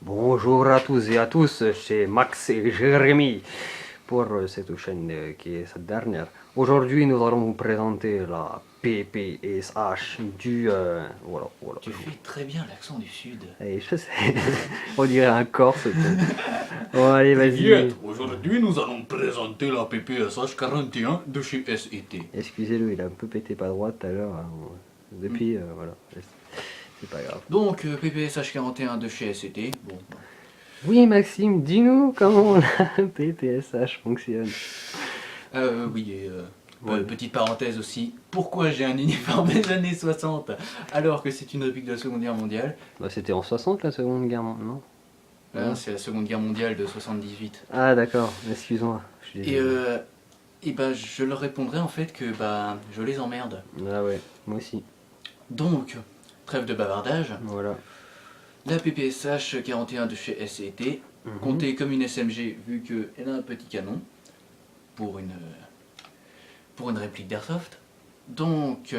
Bonjour à tous et à tous, c'est Max et Jérémy pour cette chaîne qui est cette dernière. Aujourd'hui, nous allons vous présenter la PPSH du... voilà. Tu fais très bien l'accent du sud. Et je sais, on dirait un Corse. Bon, allez, vas-y. Aujourd'hui nous allons présenter la PPSH 41 de chez SET. Excusez-le, il a un peu pété pas droit tout à l'heure. Hein. Depuis, voilà, c'est pas grave. Donc PPSH 41 de chez SET. Bon. Oui, Maxime, dis-nous comment la PPSH fonctionne. Oui, et Ouais. petite parenthèse aussi, pourquoi j'ai un uniforme des années 60 alors que c'est une réplique de la Seconde Guerre mondiale? Bah, c'était en 60 la Seconde Guerre, non? Ouais. C'est la Seconde Guerre mondiale de 78. Ah d'accord, excuse-moi. Je suis Et, désolé. et bah je leur répondrai en fait que bah je les emmerde. Ah ouais, moi aussi. Donc, trêve de bavardage. Voilà. La PPSH 41 de chez SET, comptée comme une SMG vu qu'elle a un petit canon pour une réplique d'Airsoft. Donc,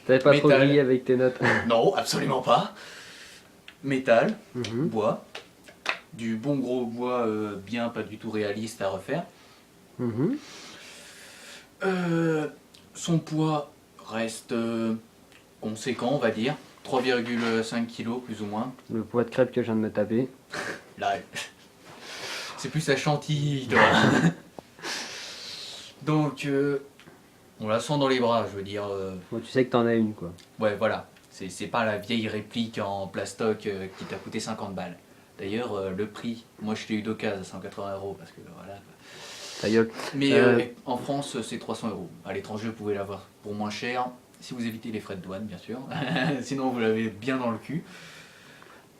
T'avais pas trop métal. grillé avec tes notes. Non, absolument pas. Métal, Mhm. bois, du bon gros bois bien pas du tout réaliste à refaire. Mhm. Son poids reste conséquent, on va dire. 3,5 kg plus ou moins. Le poids de crêpe que je viens de me taper. Là, c'est plus la chantilly, toi. Donc, on la sent dans les bras, je veux dire. Bon, tu sais que t'en as une quoi. Ouais, voilà. C'est pas la vieille réplique en plastoc qui t'a coûté 50 balles. D'ailleurs, le prix, moi je l'ai eu d'occasion à 180 € parce que voilà. Ta gueule. Mais en France, c'est 300 €. À l'étranger, vous pouvez l'avoir pour moins cher, si vous évitez les frais de douane, bien sûr. Sinon, vous l'avez bien dans le cul.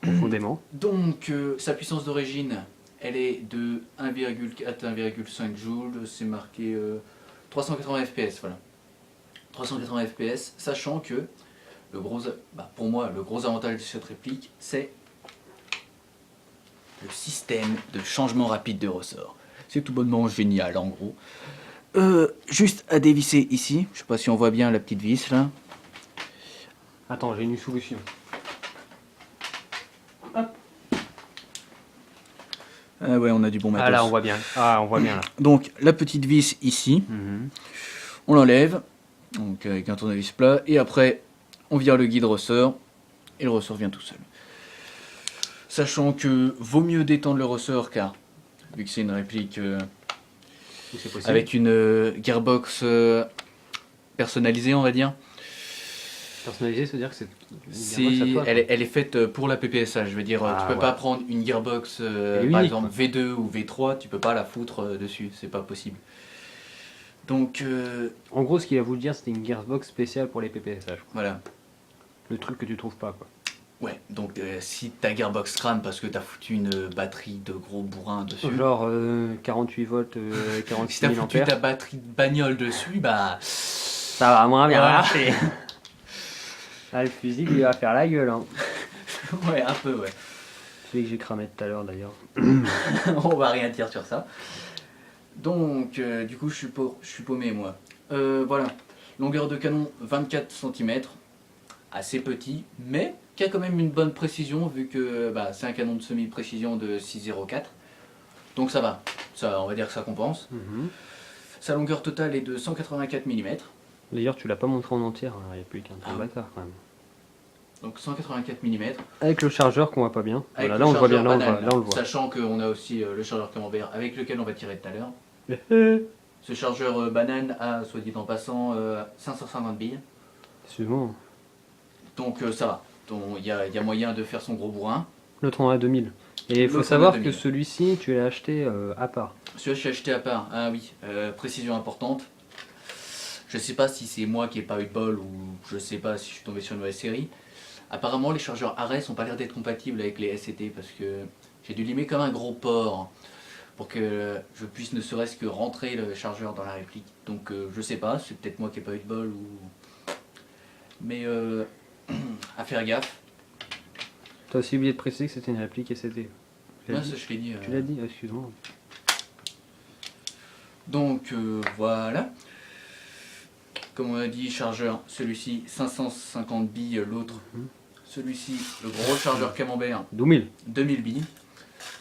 Profondément. Donc, sa puissance d'origine, elle est de 1,4 à 1,5 joules. C'est marqué 380 fps, voilà. 380 fps, sachant que pour moi, le gros avantage de cette réplique, c'est le système de changement rapide de ressort. C'est tout bonnement génial, en gros. Juste à dévisser ici, je sais pas si on voit bien la petite vis là. Attends, j'ai une solution. Ah ouais, on a du bon matos. Ah là, on voit bien. Ah, on voit bien là. Donc la petite vis ici, Mhm. on l'enlève, donc avec un tournevis plat, et après on vire le guide ressort, et le ressort vient tout seul. Sachant que vaut mieux détendre le ressort, car vu que c'est une réplique C'est possible. avec une gearbox personnalisée, on va dire, Personnalisé, c'est-à-dire que c'est une gearbox à toi, quoi. elle est faite pour la PPSH. Je veux dire, Ah, tu peux ouais. pas prendre une gearbox, Elle est par unique, exemple quoi. V2 ou V3, tu peux pas la foutre dessus, c'est pas possible. Donc En gros, ce qu'il a voulu dire, c'était une gearbox spéciale pour les PPSH. Quoi. voilà. Le truc que tu trouves pas, quoi. Ouais, donc si ta gearbox crame parce que t'as foutu une batterie de gros bourrin dessus, Genre 48 volts, si 46 t'as 000 foutu ampères. ta batterie de bagnole dessus, bah Ça va moins bien Voilà. marcher. Ah, le fusil, il va faire la gueule. Hein. ouais, un peu, ouais. Celui que j'ai cramé tout à l'heure, d'ailleurs. On va rien dire sur ça. Donc, du coup, je suis paumé, moi. Voilà, longueur de canon 24 cm, assez petit, mais qui a quand même une bonne précision, vu que bah, c'est un canon de semi-précision de 6,04. Donc ça va, on va dire que ça compense. Mhm. Sa longueur totale est de 184 mm. D'ailleurs, tu l'as pas montré en entière, hein. Il n'y a plus qu'un Ah. peu bâtard quand même. Donc 184 mm. Avec le chargeur qu'on voit pas bien. Avec Voilà, le là on le voit bien, chargeur là on banane, le voit. sachant qu'on a aussi le chargeur camembert avec lequel on va tirer tout à l'heure. Ce chargeur banane a, soit dit en passant, 550 billes. C'est bon. Donc ça va. Il y a moyen de faire son gros bourrin. L'autre on a 2000. Et il faut L'autre, on a savoir 2000. que celui-ci, tu l'as acheté à part. Celui-là, je l'ai acheté à part. Ah oui, précision importante. Je sais pas si c'est moi qui ai pas eu de bol ou je sais pas si je suis tombé sur une mauvaise série. Apparemment, les chargeurs Ares ont pas l'air d'être compatibles avec les SCT parce que j'ai dû limer comme un gros porc pour que je puisse ne serait-ce que rentrer le chargeur dans la réplique. Donc je sais pas, c'est peut-être moi qui ai pas eu de bol ou... Mais à faire gaffe. T'as aussi oublié de préciser que c'était une réplique SSD. Ouais, ça je l'ai dit. Tu l'as dit, excuse-moi. Donc voilà. comme on a dit, chargeur, celui-ci 550 billes, l'autre, celui-ci, le gros chargeur camembert, 2000. 2000 billes,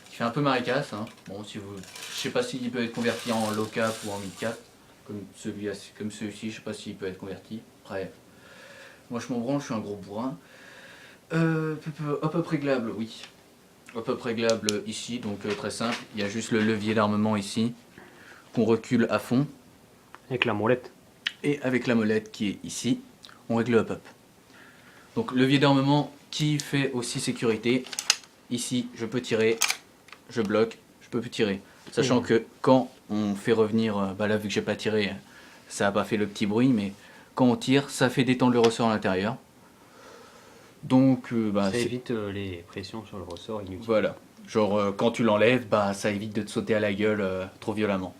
qui fait un peu marécasse. Hein. Bon, si vous, je sais pas s'il peut être converti en low cap ou en mid cap, comme celui-ci, je sais pas s'il peut être converti. Après, moi je m'en branle, je suis un gros bourrin. Hop-up réglable, oui. Hop-up réglable ici, donc très simple. Il y a juste le levier d'armement ici, qu'on recule à fond. Avec la molette. Et avec la molette qui est ici, on règle le hop-up. Donc levier d'armement qui fait aussi sécurité. Ici, je peux tirer, je bloque, je peux plus tirer. Sachant que quand on fait revenir, bah là vu que j'ai pas tiré, ça a pas fait le petit bruit, mais quand on tire, ça fait détendre le ressort à l'intérieur. Donc bah, ça évite les pressions sur le ressort inutiles. Voilà, genre quand tu l'enlèves, bah ça évite de te sauter à la gueule trop violemment.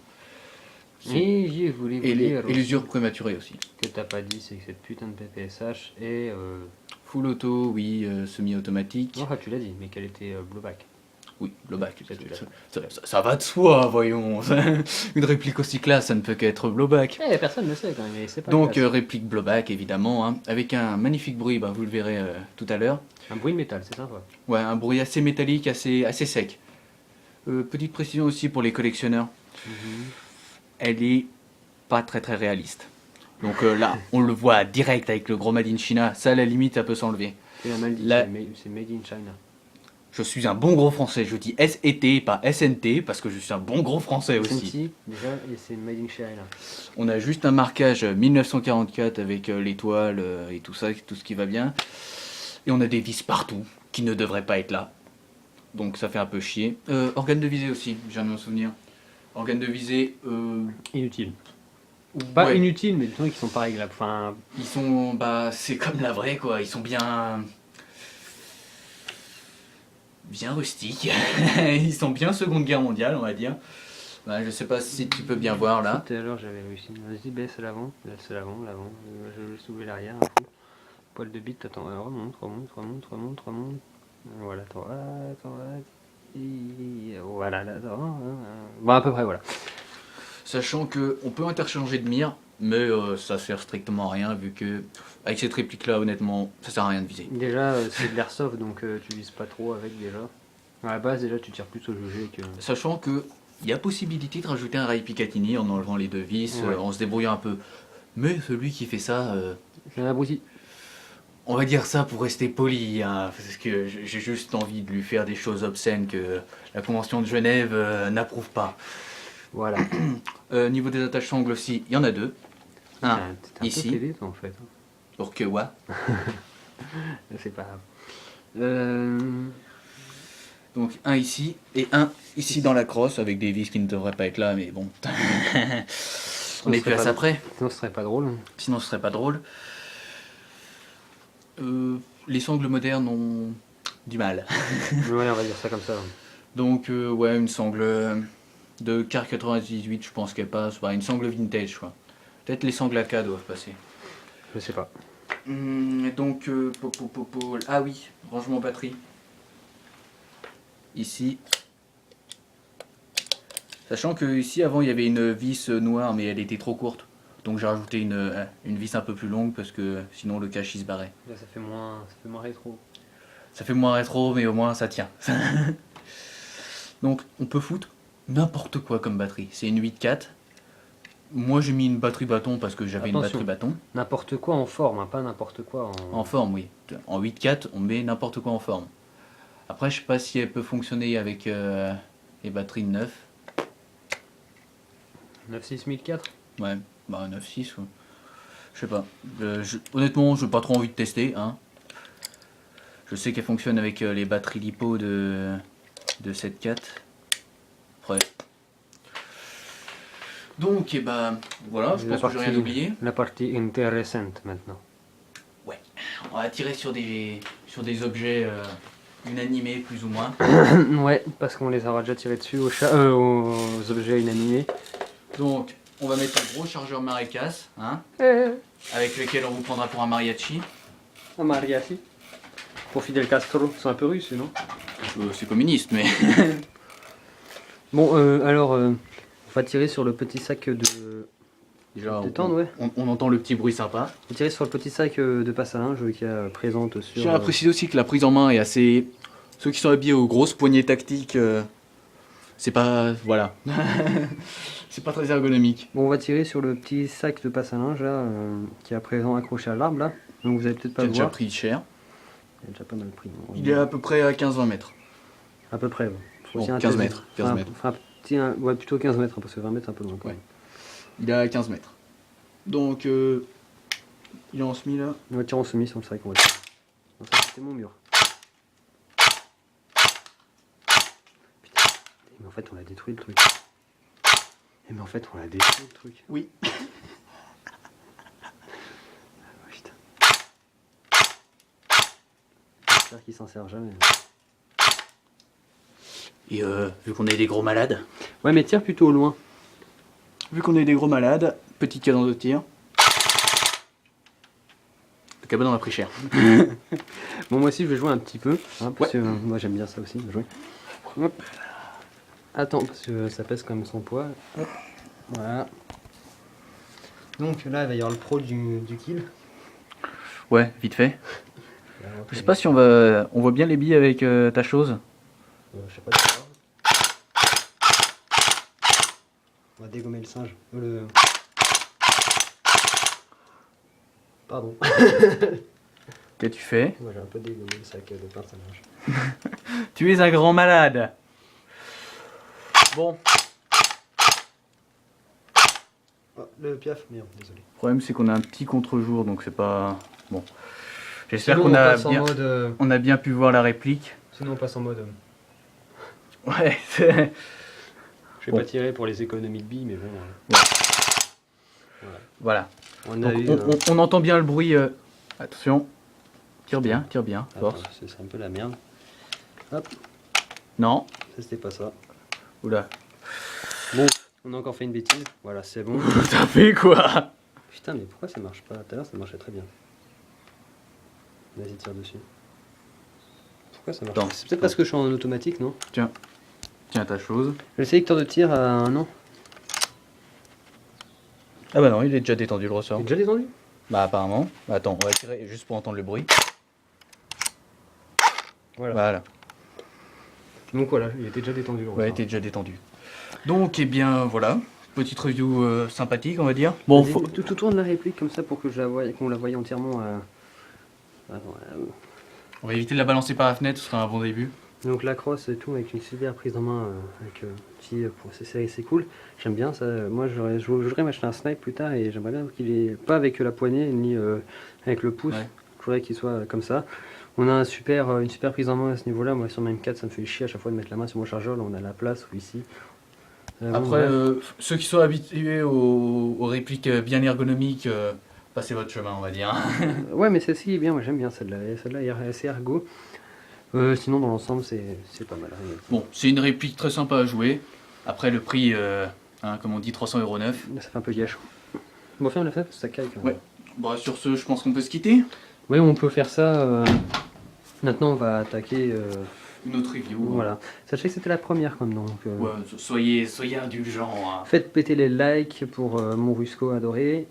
Et je voulais vous dire et l'usure prématurée aussi. que t'as pas dit, c'est que cette putain de PPSH est... Full auto, oui, semi-automatique. Non, tu l'as dit, mais qu'elle était blowback. Oui, blowback. Ça, Ça va de soi, voyons. Une réplique aussi classe, ça ne peut qu'être blowback. Personne ne le sait quand même, mais c'est pas Donc classe. réplique blowback évidemment, hein, avec un magnifique bruit, bah, vous le verrez tout à l'heure. Un bruit de métal, c'est sympa. Ouais, un bruit assez métallique, assez sec. Petite précision aussi pour les collectionneurs. Elle est pas très réaliste. Donc là, on le voit direct avec le gros Made in China. Ça, à la limite, ça peut s'enlever. Tu l'as mal dit, Là- c'est made in China. Je suis un bon gros français. Je dis SET, pas SNT, parce que je suis un bon gros français aussi. SNT, déjà, et c'est made in China. On a juste un marquage 1944 avec l'étoile et tout ça, tout ce qui va bien. Et on a des vis partout qui ne devraient pas être là. Donc ça fait un peu chier. Organe de visée aussi, je viens de m'en souvenir. Organe de visée... Inutile. Pas ouais. inutile, mais des trucs qui sont pas réglables. Enfin, Ils sont... Bah c'est comme la vraie quoi, ils sont bien... Bien rustiques. Ils sont bien Seconde Guerre mondiale on va dire. Bah, je sais pas si tu peux bien voir là. tout à l'heure j'avais réussi. Vas-y, baisse l'avant. Laisse l'avant. Je vais soulever l'arrière un peu. Poil de bite, attends, remonte. Voilà, attends. Voilà, là, attends. Bon, à peu près, voilà. Sachant que on peut interchanger de mire, mais ça sert strictement à rien vu que avec cette réplique là honnêtement ça sert à rien de viser. Déjà, c'est de l'airsoft, donc tu vises pas trop avec déjà. À la base, déjà, tu tires plus au jugé que... Sachant que il y a possibilité de rajouter un rail Picatinny en enlevant les deux vis, Ouais. en se débrouillant un peu. Mais celui qui fait ça, J'ai un abruti. on va dire ça pour rester poli, hein, parce que j'ai juste envie de lui faire des choses obscènes que la Convention de Genève n'approuve pas. Voilà. Niveau des attaches sangles aussi, il y en a deux. Un T'es un ici. peu pédé, toi, en fait. Pour que ouais. C'est pas grave. Donc un ici et un ici dans la crosse avec des vis qui ne devraient pas être là, mais bon. On est plus à ça près. Sinon, ce serait pas drôle. Sinon ce serait pas drôle. Les sangles modernes ont du mal. Ouais, on va dire ça comme ça. Donc ouais, une sangle de Car 98, je pense qu'elle passe. Bah, une sangle vintage, quoi. Peut-être les sangles AK doivent passer. Je sais pas. Donc, ah oui, rangement batterie. Ici. Sachant que ici avant il y avait une vis noire mais elle était trop courte. Donc j'ai rajouté une vis un peu plus longue parce que sinon le cache il se barrait. Là, ça fait moins rétro. Ça fait moins rétro mais au moins ça tient. Donc on peut foutre n'importe quoi comme batterie. C'est une 8.4. Moi j'ai mis une batterie bâton parce que j'avais une Attention. batterie bâton. N'importe quoi en forme, hein, pas n'importe quoi en... En forme, oui. En 8.4 on met n'importe quoi en forme. Après je sais pas si elle peut fonctionner avec les batteries de 9. 96004. Ouais, bah 9.6. Ouais. Je sais pas. Honnêtement, j'ai pas trop envie de tester. Hein. Je sais qu'elle fonctionne avec les batteries LiPo de 7.4. Après. Donc, et bah voilà, je pense que j'ai rien oublié. La partie intéressante maintenant. Ouais, on va tirer sur des objets inanimés plus ou moins. Ouais, parce qu'on les aura déjà tirés dessus aux objets inanimés. Donc, on va mettre un gros chargeur marécasse, hein, avec lequel on vous prendra pour un mariachi. Un mariachi. Pour Fidel Castro, c'est un peu russe, non? C'est communiste, mais... Bon, alors, on va tirer sur le petit sac de Déjà, Détendre, ouais. on entend le petit bruit sympa. J'ai tiré sur le petit sac de passe à linge qui est présente Je sur... tiens à préciser aussi que la prise en main est assez... Ceux qui sont habillés aux grosses poignées tactiques, c'est pas... Voilà. C'est pas très ergonomique. Bon, on va tirer sur le petit sac de passe à linge là, qui est à présent accroché à l'arbre là. Donc vous allez peut-être pas Qui a le déjà voir. pris cher. Il a déjà pas mal pris. Il est à peu près à 15-20 mètres. À peu près, ouais. Faut Bon, aussi un 15 test. mètres, 15 Enfin, mètres. ouais, plutôt 15 mètres, hein, parce que 20 mètres c'est un peu loin quand Ouais. même. Il est à 15 mètres. Donc, il est en semi là. On va tirer en semi sur le sac, on va tirer. Non, ça c'était mon mur. Putain, mais en fait on a détruit le truc. Et mais en fait on a détruit le truc. Oui. Putain. J'espère qu'il s'en sert jamais. Et vu qu'on est des gros malades. Ouais, mais tire plutôt au loin. Vu qu'on est des gros malades, petit cadence de tir. Le cabane on a pris cher. Bon, moi aussi je vais jouer un petit peu, hein, parce Ouais. que moi j'aime bien ça aussi, jouer. Hop. Attends, parce que ça pèse quand même son poids. Hop. Voilà. Donc là, il va y avoir le pro du kill. Ouais, vite fait. Là, on va Je sais pas si on va... On voit bien les billes avec ta chose. je sais pas si c'est grave. On va dégommer le singe. Pardon. Qu'as-tu fait? Moi j'ai un peu dégommé le sac de pince à linge. Tu es un grand malade. Bon, Oh, le piaf, merde, désolé. le problème c'est qu'on a un petit contre-jour, donc c'est pas... Bon. J'espère Sinon, qu'on on a passe en bien... mode, On a bien pu voir la réplique. Sinon on passe en mode. Ouais, c'est... Je vais Bon. pas tirer pour les économies de billes, mais bon. Voilà. On a Donc, eu. on entend bien le bruit. Attention. Tire bien, force. Attends, c'est un peu la merde. Hop, Non. ça c'était pas ça. Oula. Bon, on a encore fait une bêtise. Voilà, c'est bon. T'as fait quoi? Putain, mais pourquoi ça marche pas? Tout à l'heure ça marchait très bien. Vas-y, tire dessus. Pourquoi ça marche Attends, pas? C'est peut-être parce que je suis en automatique, non? Tiens ta chose. Le sélecteur de tir a un nom. Ah bah non, il est déjà détendu le Il ressort. est déjà détendu? Bah apparemment. Attends, on va tirer juste pour entendre le bruit. Voilà. Donc voilà, il était déjà détendu le Ouais, il ressort. était déjà détendu. Donc, eh bien, voilà. Petite review sympathique, on va dire. Bon, Vas-y, faut... tout tourne la réplique comme ça pour que je la voie, qu'on la voie entièrement. Attends, on va éviter de la balancer par la fenêtre, ce sera un bon début. Donc la crosse et tout avec une super prise en main avec petit pour ces séries, c'est cool. J'aime bien ça. Moi je voudrais m'acheter un snipe plus tard et j'aimerais bien qu'il ait pas avec la poignée ni avec le pouce. Ouais. Je voudrais qu'il soit comme ça. On a une super prise en main à ce niveau-là. Moi sur ma M4 ça me fait chier à chaque fois de mettre la main sur mon chargeur. Là on a la place ou ici. Bon, Après, bref. ceux qui sont habitués aux répliques bien ergonomiques, passez votre chemin, on va dire. Ouais mais celle-ci est bien. Moi j'aime bien celle-là. Celle-là est assez ergo. Sinon dans l'ensemble c'est pas mal. Bon, c'est une réplique très sympa à jouer. Après, le prix, comme on dit, 300,09 €. Ça fait un peu gâche. Bon ferme la fenêtre parce que ça caille quand même. Ouais. Bon, sur ce, je pense qu'on peut se quitter. Oui, on peut faire ça. Maintenant, on va attaquer. Une autre review. Voilà. Sachez que c'était la première, comme donc. Ouais, soyez indulgents. Hein. Faites péter les likes pour mon Rusco adoré.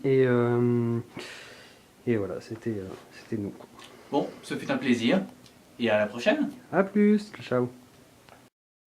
et voilà, c'était nous. Bon, ce fut un plaisir. Et à la prochaine. A plus, ciao.